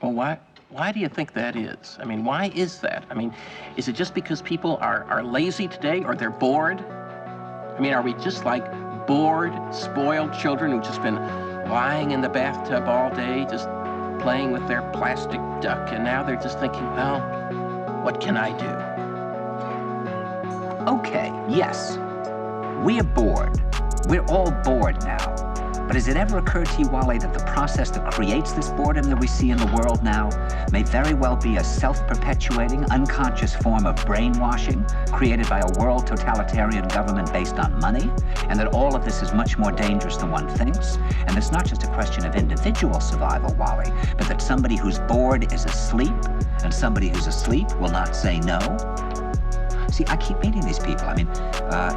Well, why do you think that is? I mean, why is that? I mean, is it just because people are lazy today or they're bored? I mean, are we just like bored, spoiled children who've just been lying in the bathtub all day, just playing with their plastic duck, and now they're just thinking, well, what can I do? Okay, yes, we're bored. We're all bored now. But has it ever occurred to you, Wally, that the process that creates this boredom that we see in the world now may very well be a self-perpetuating, unconscious form of brainwashing created by a world totalitarian government based on money, and that all of this is much more dangerous than one thinks? And it's not just a question of individual survival, Wally, but that somebody who's bored is asleep, and somebody who's asleep will not say no? See, I keep meeting these people. I mean,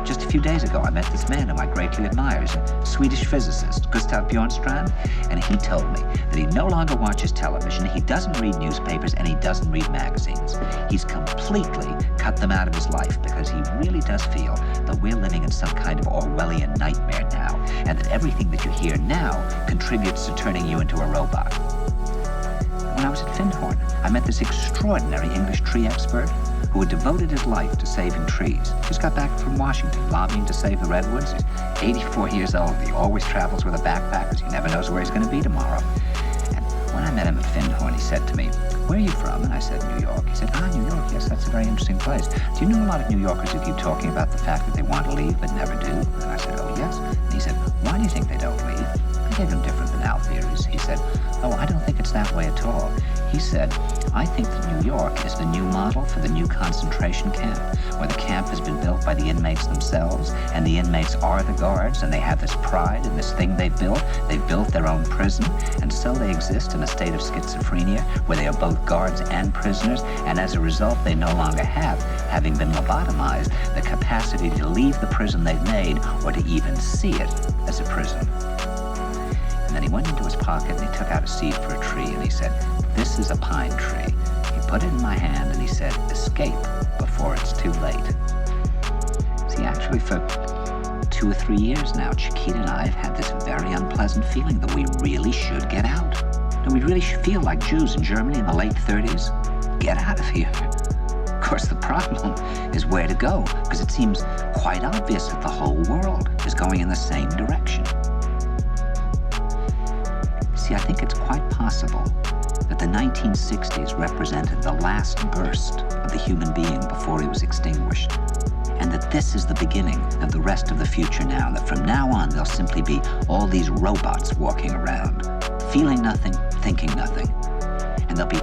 just a few days ago, I met this man whom I greatly admire. He's a Swedish physicist, Gustav Bjornstrand, and he told me that he no longer watches television, he doesn't read newspapers, and he doesn't read magazines. He's completely cut them out of his life because he really does feel that we're living in some kind of Orwellian nightmare now, and that everything that you hear now contributes to turning you into a robot. When I was at Findhorn, I met this extraordinary English tree expert who had devoted his life to saving trees. Just got back from Washington, lobbying to save the redwoods. He's 84 years old. He always travels with a backpack because he never knows where he's going to be tomorrow. And when I met him at Findhorn, he said to me, "Where are you from?" And I said, "New York." He said, "Ah, New York, yes, that's a very interesting place. Do you know a lot of New Yorkers who keep talking about the fact that they want to leave but never do?" And I said, "Oh, yes." And he said, "Why do you think they don't leave?" I gave him different banal theories. He said, "Oh, I don't think it's that way at all." He said, "I think that New York is the new model for the new concentration camp, where the camp has been built by the inmates themselves, and the inmates are the guards, and they have this pride in this thing they've built. They've built their own prison, and so they exist in a state of schizophrenia, where they are both guards and prisoners, and as a result, they no longer have, having been lobotomized, the capacity to leave the prison they've made, or to even see it as a prison." And then he went into his pocket and he took out a seed for a tree and he said, "This is a pine tree." He put it in my hand and he said, "Escape before it's too late." See, actually for 2 or 3 years now, Chiquita and I have had this very unpleasant feeling that we really should get out. That we really should feel like Jews in Germany in the late 30s. Get out of here. Of course, the problem is where to go, because it seems quite obvious that the whole world is going in the same direction. See, I think it's quite possible that the 1960s represented the last burst of the human being before he was extinguished, and that this is the beginning of the rest of the future now, and that from now on there'll simply be all these robots walking around, feeling nothing, thinking nothing, and there'll be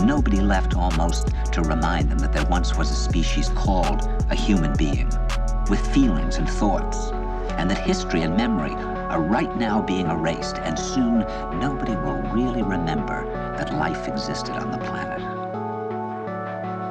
nobody left almost to remind them that there once was a species called a human being, with feelings and thoughts, and that history and memory are right now being erased, and soon nobody will really remember that life existed on the planet.